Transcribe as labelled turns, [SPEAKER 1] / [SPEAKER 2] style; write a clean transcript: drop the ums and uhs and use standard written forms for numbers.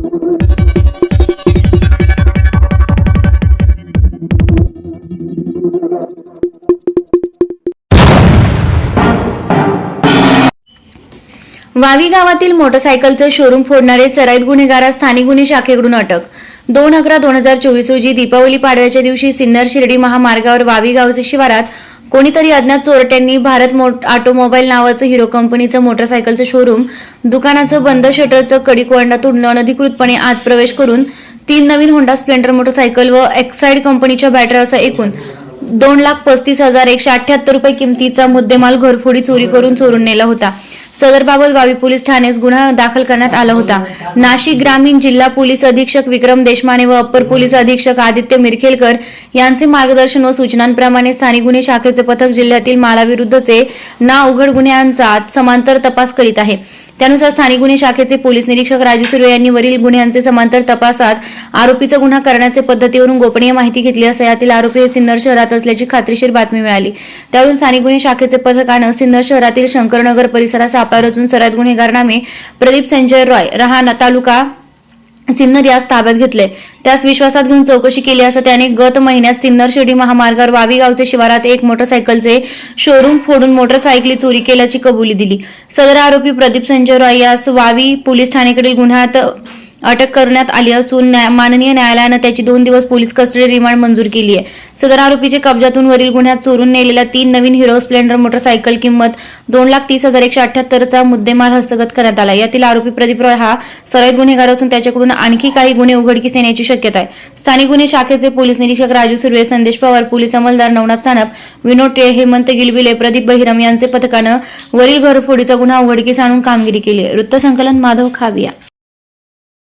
[SPEAKER 1] वावी गावातील मोटरसायकलचं शोरूम फोडणारे सराईत गुन्हेगार स्थानिक गुन्हे शाखेकडून अटक. 2/11/2024 रोजी दीपावली पाडव्याच्या दिवशी सिन्नर शिर्डी महामार्गावर वावी गावचे शिवारात कोणीतरी अज्ञात चोरट्यांनी भारत ऑटोमोबाईल नावाचं हिरो कंपनीचं मोटरसायकलचं शोरूम, दुकानाचं बंद शटरचं कडी कोंडा तोडून अनधिकृतपणे आत प्रवेश करून 3 नवीन होंडा स्प्लेंडर मोटरसायकल व एक्साइड कंपनीच्या बॅटऱ्या असा एकूण 2,35,178 रुपये किमतीचा मुद्देमाल घरफोडी चोरी करून चोरून नेला होता. सदरबाबत वावी पोलीस ठाण्यास गुन्हा दाखल करण्यात आला होता. नाशिक ग्रामीण जिल्हा पोलीस अधीक्षक विक्रम देशमाने व अप्पर पोलीस अधीक्षक आदित्य मिरखेलकर यांचे मार्गदर्शन व सूचनांप्रमाणे स्थानिक गुन्हे शाखेचे पथक जिल्ह्यातील मालाविरुद्धचे उघड गुन्ह्यांचा समांतर तपास करीत आहे. त्यानुसार स्थानिक गुन्हे शाखेचे पोलीस निरीक्षक राजू सुर्वे यांनी वरील गुन्ह्यांचे समांतर तपासात आरोपीचा गुन्हा करण्याचे पद्धतीवरून गोपनीय माहिती घेतली असता यातील आरोपी हे सिन्नर शहरात असल्याची खात्रीशीर बातमी मिळाली. त्यावरून स्थानिक गुन्हे शाखेचे पथकानं सिन्नर शहरातील शंकरनगर परिसरात सापळा रचून सराईत गुन्हेगार नामे प्रदीप संजय रॉय राहणार तालुका सिन्नर यास ताब्यात घेतले. त्यास विश्वासात घेऊन चौकशी केली असता त्याने गत महिन्यात सिन्नर शिर्डी महामार्गावर वावी गावचे शिवारात एक मोटरसायकलचे शोरूम फोडून मोटरसायकली चोरी केल्याची कबुली दिली. सदर आरोपी प्रदीप संजय रॉय यास वावी पोलीस ठाण्याकडील गुन्ह्यात अटक करण्यात आली असून माननीय न्यायालयानं त्याची 2 दिवस पोलीस कस्टडी रिमांड मंजूर केली आहे. सदर आरोपीचे कब्जातून वरील गुन्ह्यात चोरून नेलेल्या 3 नवीन हिरो स्प्लेंडर मोटरसायकल किंमत 2,30,178 चा मुद्देमाल हस्तगत करण्यात आला. यातील आरोपी प्रदीप रॉय हा सराईत गुन्हेगार असून त्याच्याकडून आणखी काही गुन्हे उघडकीस येण्याची शक्यता आहे. स्थानिक गुन्हे शाखेचे पोलीस निरीक्षक राजू सुर्वे, संदेश पवार, पोलीस अंमलदार नवनाथ सानप, विनोद टे, हेमंत गिलबिले, प्रदीप बहिरम यांचे पथकानं वरील घरफोडीचा गुन्हा उघडकीस आणून कामगिरी केली आहे. वृत्तसंकलन माधव खाविया.